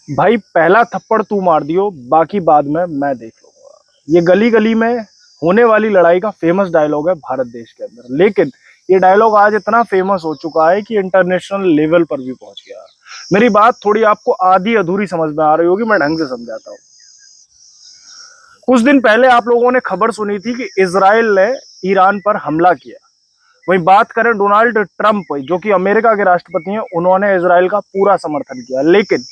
भाई पहला थप्पड़ तू मार दियो, बाकी बाद में मैं देख लूंगा। ये गली गली में होने वाली लड़ाई का फेमस डायलॉग है भारत देश के अंदर। लेकिन ये डायलॉग आज इतना फेमस हो चुका है कि इंटरनेशनल लेवल पर भी पहुंच गया है। मेरी बात थोड़ी आपको आधी अधूरी समझ में आ रही होगी, मैं ढंग से समझाता हूँ। कुछ दिन पहले आप लोगों ने खबर सुनी थी कि इसराइल ने ईरान पर हमला किया। वहीं बात करें डोनाल्ड ट्रंप, जो कि अमेरिका के राष्ट्रपति हैं, उन्होंने इसराइल का पूरा समर्थन किया। लेकिन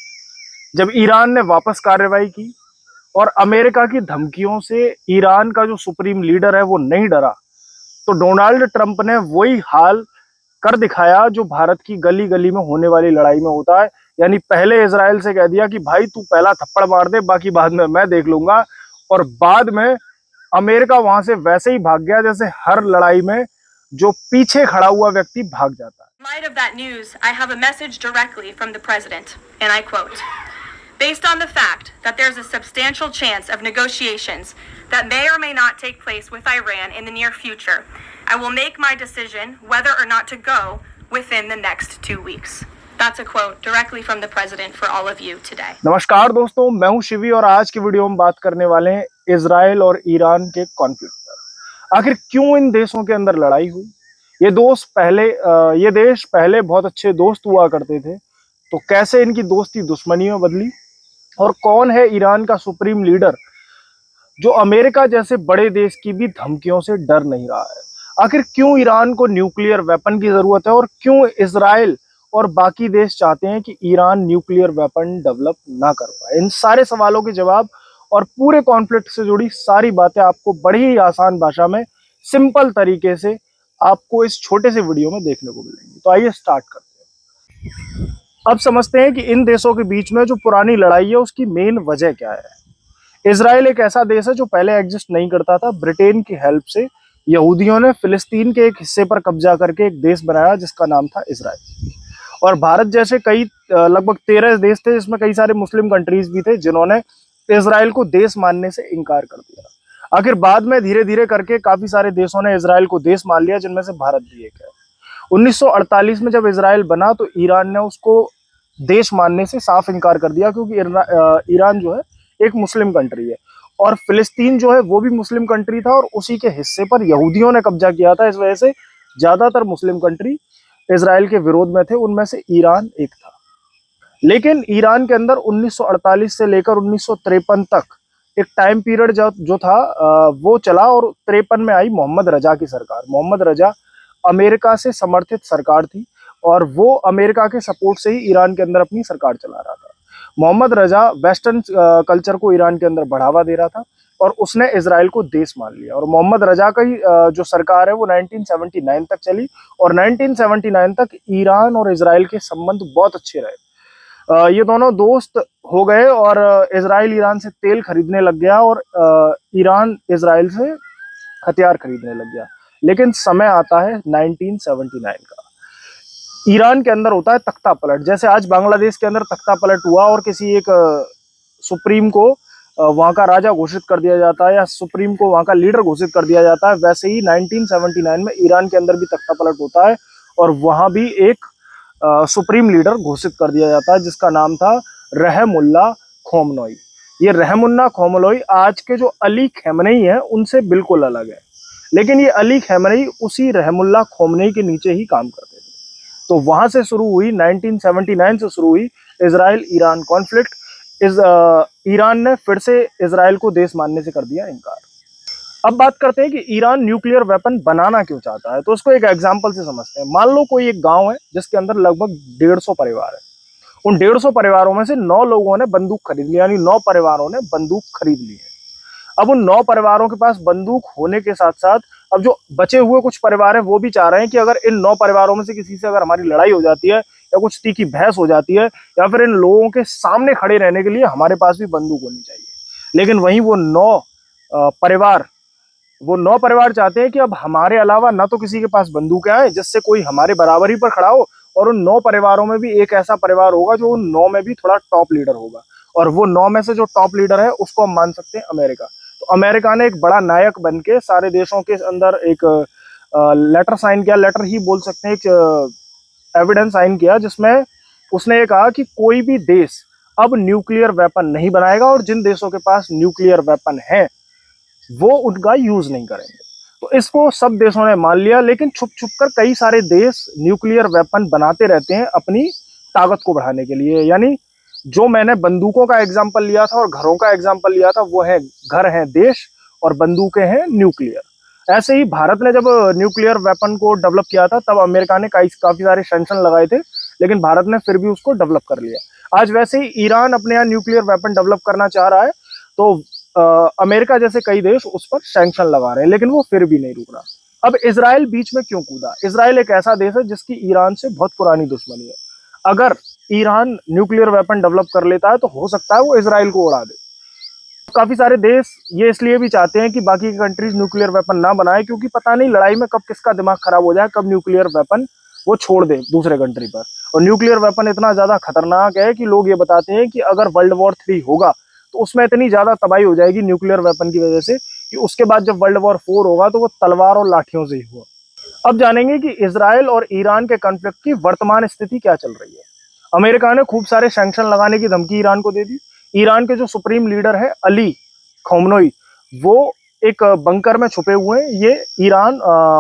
जब ईरान ने वापस कार्रवाई की और अमेरिका की धमकियों से ईरान का जो सुप्रीम लीडर है वो नहीं डरा, तो डोनाल्ड ट्रंप ने वही हाल कर दिखाया जो भारत की गली गली में होने वाली लड़ाई में होता है। यानी पहले इजराइल से कह दिया कि भाई तू पहला थप्पड़ मार दे, बाकी बाद में मैं देख लूंगा। और बाद में अमेरिका वहां से वैसे ही भाग गया जैसे हर लड़ाई में जो पीछे खड़ा हुआ व्यक्ति भाग जाता है। In light of that news, I have a message directly from the president, and I quote, based on the fact that there's a substantial chance of negotiations that may or may not take place with Iran in the near future, I will make my decision whether or not to go within the next 2 weeks. That's a quote directly from the president for all of you today. नमस्कार दोस्तों, मैं हूं शिवी और आज की video में बात करने वाले हैं इजराइल और ईरान के कॉन्फ्लिक्ट पर। आखिर क्यों इन देशों के अंदर लड़ाई हुई? ये देश पहले बहुत अच्छे दोस्त हुआ करते थे, तो कैसे इनकी दोस्ती दुश्मनी में बदली? और कौन है ईरान का सुप्रीम लीडर जो अमेरिका जैसे बड़े देश की भी धमकियों से डर नहीं रहा है? आखिर क्यों ईरान को न्यूक्लियर वेपन की जरूरत है और क्यों इजराइल और बाकी देश चाहते हैं कि ईरान न्यूक्लियर वेपन डेवलप ना कर पाए? इन सारे सवालों के जवाब और पूरे कॉन्फ्लिक्ट से जुड़ी सारी बातें आपको बड़ी ही आसान भाषा में, सिंपल तरीके से आपको इस छोटे से वीडियो में देखने को मिलेंगी। तो आइए स्टार्ट करते हैं। अब समझते हैं कि इन देशों के बीच में जो पुरानी लड़ाई है उसकी मेन वजह क्या है। इसराइल एक ऐसा देश है जो पहले एग्जिस्ट नहीं करता था। ब्रिटेन की हेल्प से यहूदियों ने फिलिस्तीन के एक हिस्से पर कब्जा करके एक देश बनाया जिसका नाम था इसराइल। और भारत जैसे कई लगभग 13 देश थे, जिसमें कई सारे मुस्लिम कंट्रीज भी थे, जिन्होंने इसराइल को देश मानने से इनकार कर दिया। आखिर बाद में धीरे धीरे करके काफी सारे देशों ने इसराइल को देश मान लिया, जिनमें से भारत भी एक है। 1948 में जब इसराइल बना तो ईरान ने उसको देश मानने से साफ इनकार कर दिया, क्योंकि ईरान जो है एक मुस्लिम कंट्री है और फिलिस्तीन जो है वो भी मुस्लिम कंट्री था और उसी के हिस्से पर यहूदियों ने कब्जा किया था। इस वजह से ज्यादातर मुस्लिम कंट्री इसराइल के विरोध में थे, उनमें से ईरान एक था। लेकिन ईरान के अंदर 1948 से लेकर 1953 तक एक टाइम पीरियड जो था वो चला और 53 में आई मोहम्मद रजा की सरकार। मोहम्मद रजा अमेरिका से समर्थित सरकार थी और वो अमेरिका के सपोर्ट से ही ईरान के अंदर अपनी सरकार चला रहा था। मोहम्मद रजा वेस्टर्न कल्चर को ईरान के अंदर बढ़ावा दे रहा था और उसने इसराइल को देश मान लिया। और मोहम्मद रजा का ही जो सरकार है वो 1979 तक चली और 1979 तक ईरान और इसराइल के संबंध बहुत अच्छे रहे। ये दोनों दोस्त हो गए और इसराइल ईरान से तेल खरीदने लग गया और ईरान इसराइल से हथियार खरीदने लग गया। लेकिन समय आता है 1979 का। ईरान के अंदर होता है तख्ता पलट। जैसे आज बांग्लादेश के अंदर तख्ता पलट हुआ और किसी एक सुप्रीम को वहां का राजा घोषित कर दिया जाता है या सुप्रीम को वहां का लीडर घोषित कर दिया जाता है, वैसे ही 1979 में ईरान के अंदर भी तख्ता पलट होता है और वहां भी एक सुप्रीम लीडर घोषित कर दिया जाता है जिसका नाम था रहमुल्ला खोमनोई। ये रहमुल्ला खोमनोई आज के जो अली खamenei है उनसे बिल्कुल अलग है, लेकिन ये अली खamenei उसी रहमुल्ला खोमनोई के नीचे ही काम करते थे। तो वहां से शुरू हुई, 1979 से शुरू हुई इसराइल ईरान कॉन्फ्लिक्ट। ईरान ने फिर से इसराइल को देश मानने से कर दिया इनकार। अब बात करते हैं कि ईरान न्यूक्लियर वेपन बनाना क्यों चाहता है, तो उसको एक एग्जांपल से समझते हैं। मान लो कोई एक गांव है जिसके अंदर लगभग 150 परिवार है। उन 150 परिवारों में से 9 लोगों ने बंदूक खरीद ली, यानी 9 परिवारों ने बंदूक खरीद ली है। अब उन 9 परिवारों के पास बंदूक होने के साथ साथ अब जो बचे हुए कुछ परिवार है वो भी चाह रहे हैं कि अगर इन 9 परिवारों में से किसी से अगर हमारी लड़ाई हो जाती है या कुछ तीखी बहस हो जाती है या फिर इन लोगों के सामने खड़े रहने के लिए हमारे पास भी बंदूक होनी चाहिए। लेकिन वहीं वो 9 परिवार चाहते हैं कि अब हमारे अलावा ना तो किसी के पास बंदूकें आए जिससे कोई हमारे बराबरी पर खड़ा हो, और उन 9 परिवारों में भी एक ऐसा परिवार होगा जो उन 9 में भी थोड़ा टॉप लीडर होगा। और वो 9 में से जो टॉप लीडर है उसको हम मान सकते हैं अमेरिका। तो अमेरिका ने एक बड़ा नायक बन के सारे देशों के अंदर एक लेटर साइन किया, लेटर ही बोल सकते हैं, एक एविडेंस साइन किया जिसमें उसने ये कहा कि कोई भी देश अब न्यूक्लियर वेपन नहीं बनाएगा और जिन देशों के पास न्यूक्लियर वेपन है वो उनका यूज नहीं करेंगे। तो इसको सब देशों ने मान लिया, लेकिन छुप छुप कर कई सारे देश न्यूक्लियर वेपन बनाते रहते हैं अपनी ताकत को बढ़ाने के लिए। यानी जो मैंने बंदूकों का एग्जाम्पल लिया था और घरों का एग्जाम्पल लिया था, वो है घर हैं देश और बंदूकें हैं न्यूक्लियर। ऐसे ही भारत ने जब न्यूक्लियर वेपन को डेवलप किया था तब अमेरिका ने काफी सारे सैंक्शन लगाए थे, लेकिन भारत ने फिर भी उसको डेवलप कर लिया। आज वैसे ही ईरान अपने यहाँ न्यूक्लियर वेपन डेवलप करना चाह रहा है, तो अमेरिका जैसे कई देश उस पर सैंक्शन लगा रहे हैं, लेकिन वो फिर भी नहीं रुक रहा। अब इजराइल बीच में क्यों कूदा? इजराइल एक ऐसा देश है जिसकी ईरान से बहुत पुरानी दुश्मनी है। अगर ईरान न्यूक्लियर वेपन डेवलप कर लेता है तो हो सकता है वो इजराइल को उड़ा दे। काफी सारे देश ये इसलिए भी चाहते हैं कि बाकी की कंट्रीज न्यूक्लियर वेपन ना बनाए, क्योंकि पता नहीं लड़ाई में कब किसका दिमाग खराब हो जाए, कब न्यूक्लियर वेपन वो छोड़ दे दूसरे कंट्री पर। और न्यूक्लियर वेपन इतना ज्यादा खतरनाक है कि लोग ये बताते हैं कि अगर वर्ल्ड वॉर 3 होगा तो उसमें इतनी ज्यादा तबाही हो जाएगी न्यूक्लियर वेपन की वजह से कि उसके बाद जब वर्ल्ड वॉर 4 होगा तो वो तलवार और लाठियों से ही होगा। अब जानेंगे कि इजराइल और ईरान के कॉन्फ्लिक्ट की वर्तमान स्थिति क्या चल रही है। अमेरिका ने खूब सारे सैंक्शन लगाने की धमकी ईरान को दे दी। ईरान के जो सुप्रीम लीडर है अली खौमनोई, वो एक बंकर में छुपे हुए हैं, ये ईरान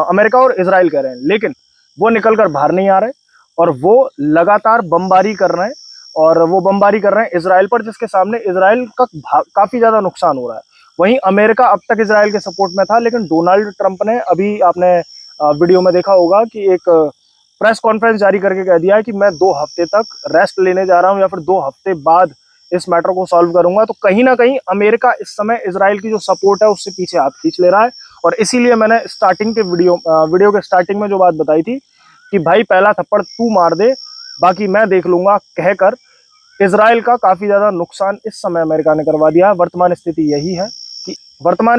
अमेरिका और इजराइल कह रहे हैं, लेकिन वो निकल कर बाहर नहीं आ रहे और वो लगातार बमबारी कर रहे हैं। और वो बमबारी कर रहे हैं इजराइल पर, जिसके सामने इजराइल का काफी ज्यादा नुकसान हो रहा है। वहीं अमेरिका अब तक इजराइल के सपोर्ट में था, लेकिन डोनाल्ड ट्रंप ने, अभी आपने वीडियो में देखा होगा कि एक प्रेस कॉन्फ्रेंस जारी करके कह दिया है कि मैं 2 हफ्ते तक रेस्ट लेने जा रहा हूं या फिर 2 हफ्ते बाद इस मैटर को सॉल्व करूंगा। तो कहीं ना कहीं अमेरिका इस समय इजराइल की जो सपोर्ट है उससे पीछे हाथ खींच ले रहा है। और इसीलिए मैंने स्टार्टिंग के वीडियो के स्टार्टिंग में जो बात बताई थी कि भाई पहला थप्पड़ तू मार दे, बाकी मैं देख लूंगा, कहकर इजराइल का काफी ज्यादा नुकसान इस समय अमेरिका ने करवा दिया है। वर्तमान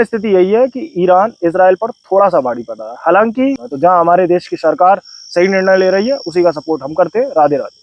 स्थिति यही है कि ईरान इजराइल पर थोड़ा सा भारी पड़ रहा है। हालांकि तो जहां हमारे देश की सरकार सही निर्णय ले रही है उसी का सपोर्ट हम करते हैं। राधे राधे।